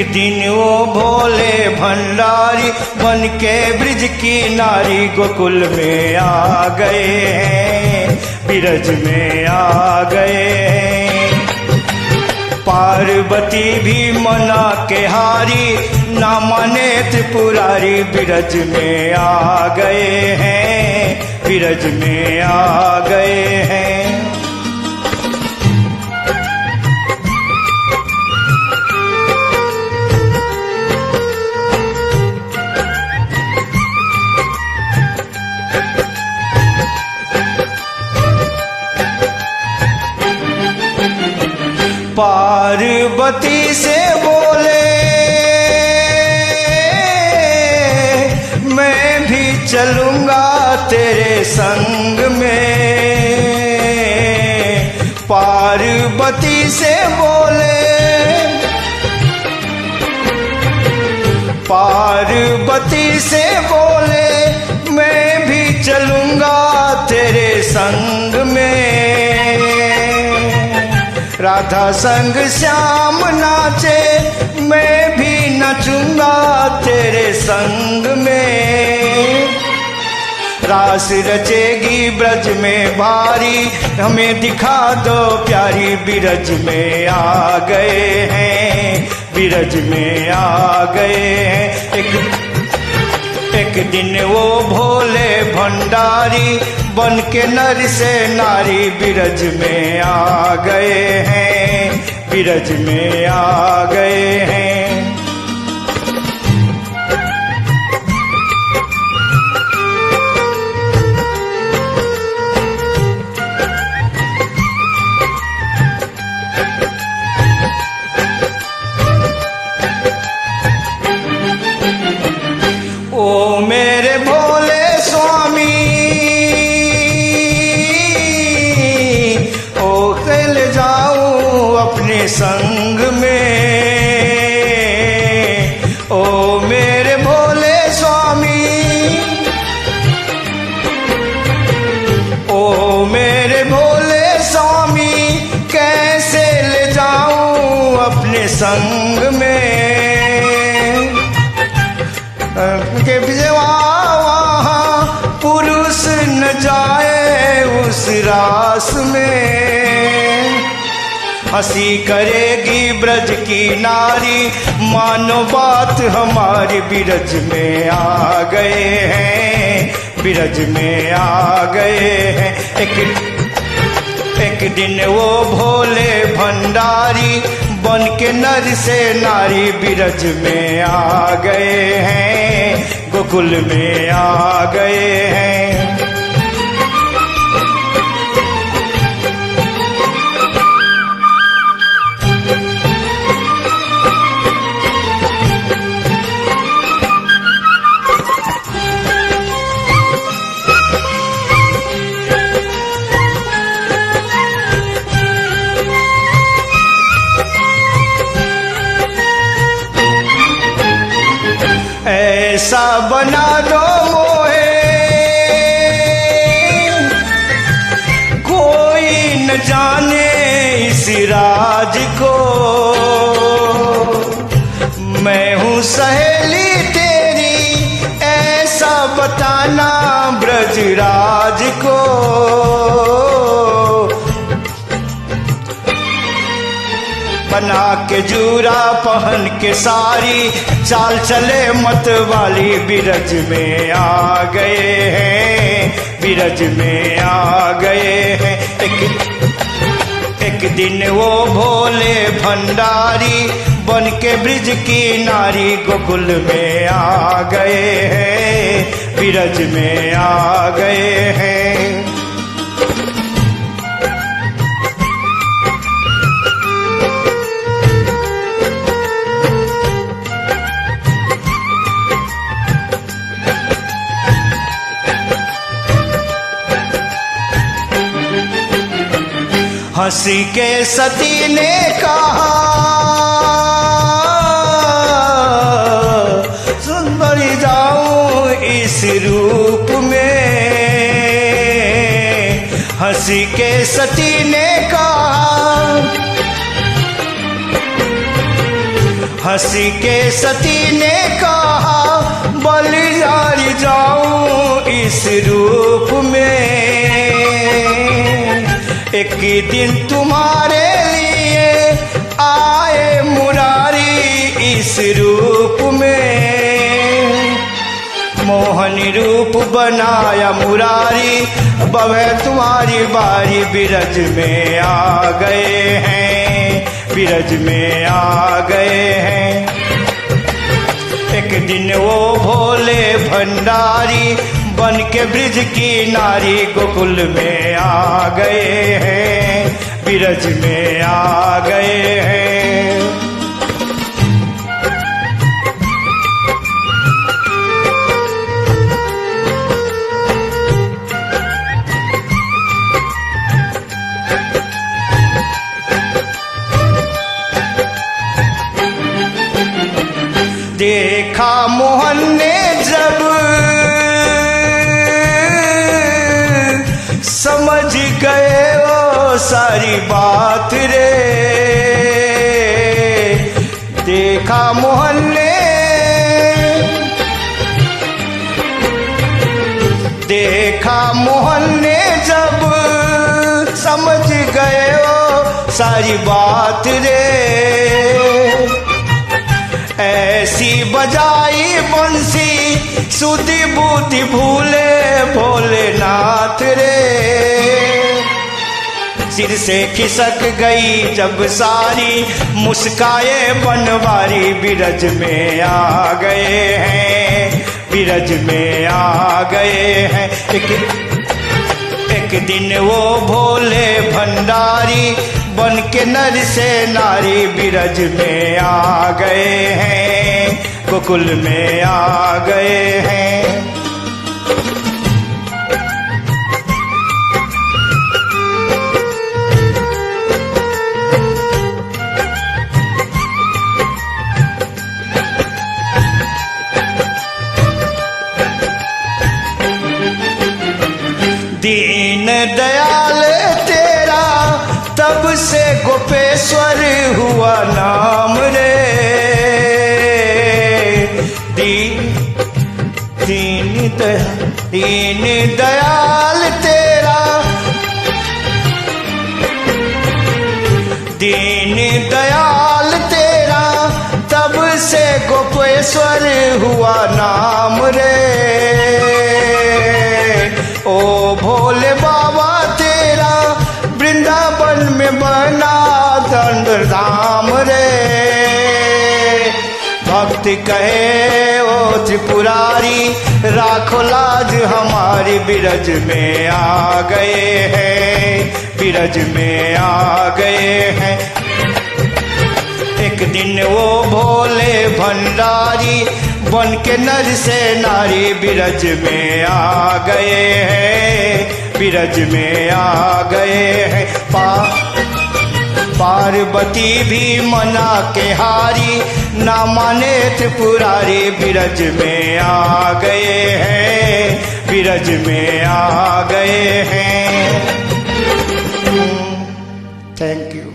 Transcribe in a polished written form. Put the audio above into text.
दिन वो भोले भंडारी बन के ब्रिज की नारी गोकुल में आ गए हैं, ब्रज में आ गए हैं। पार्वती भी मना के हारी, ना माने त्रिपुरारी ब्रज में आ गए हैं, ब्रज में आ गए हैं। पार्वती से बोले मैं भी चलूंगा तेरे संग में। पार्वती से बोले, पार्वती से बोले मैं भी चलूंगा तेरे संग में। राधा संग श्याम नाचे मैं भी नचूंगा तेरे संग में। रास रचेगी ब्रज में भारी, हमें दिखा दो प्यारी ब्रज में आ गए हैं, ब्रज में आ गए हैं। एक दिन वो भोले भंडारी बन के नर से नारी ब्रज में आ गए हैं, ब्रज में आ गए हैं। ओ मेरे भोले स्वामी, ओ कल जाऊं अपने संग में। ओ मेरे भोले स्वामी, ओ मेरे भोले स्वामी, कैसे ले जाऊं अपने संग में। के वहाँ पुरुष न जाए उस रास में। हंसी करेगी ब्रज की नारी, मानो बात हमारी ब्रज में आ गए हैं, ब्रज में आ गए हैं। एक दिन वो भोले भंडारी बन के नर से नारी ब्रज में आ गए हैं, गोकुल में आ गए हैं। ऐसा बना दो मोहे कोई न जाने इस राज को। मैं हूँ सहेली तेरी, ऐसा बताना ब्रजराज को। बना के जूरा पहन के सारी, चाल चले मत वाली ब्रज में आ गए हैं, ब्रज में आ गए हैं। एक दिन वो भोले भंडारी बन के ब्रज की नारी गोकुल में आ गए हैं, ब्रज में आ गए हैं। हंसी के सती ने कहा सुंदर जाऊं इस रूप में। हंसी के सती ने कहा, हंस के सती ने कहा बलिहारी जाऊं इस रूप में, एक दिन तुम्हारे लिए आए मुरारी इस रूप में। मोहनी रूप बनाया मुरारी, बवे तुम्हारी बारी बिरज में आ गए हैं, बिरज में आ गए हैं। एक दिन वो भोले भंडारी बन के ब्रिज की नारी गोकुल में आ गए हैं, बिरज में आ गए हैं। देखा मोहन ने जब समझ गए वो सारी बात रे, देखा मोहन ने, देखा मोहन ने जब समझ गए वो सारी बात रे, ऐसी बजाई बंसी सुधी बूटी भूले भोलेनाथ रे। सिर से खिसक गई जब सारी मुस्काए बनवारी बिरज में आ गए हैं, बिरज में आ गए हैं। एक दिन वो भोले भंडारी बन के नर से नारी बिरज में आ गए हैं, गोकुल में आ गए हैं। दीन दयाल तेरा तब से गोपेश्वर हुआ नाम रे, दीन दयाल तेरा, दीन दयाल तेरा तब से गोपेश्वर हुआ नाम रे। ओ भोले बाबा तेरा वृंदावन में बना दंड धाम रे। भक्त कहे ओ त्रिपुरारी राखो लाज हमारी बिरज में आ गए हैं, बिरज में आ गए हैं। एक दिन वो भोले भंडारी बन के नर से नारी बिरज में आ गए हैं, बिरज में आ गए हैं। पार्वती भी मना के हारी ना माने त्रिपुरारी बिरज में आ गए हैं, बिरज में आ गए हैं। Thank you.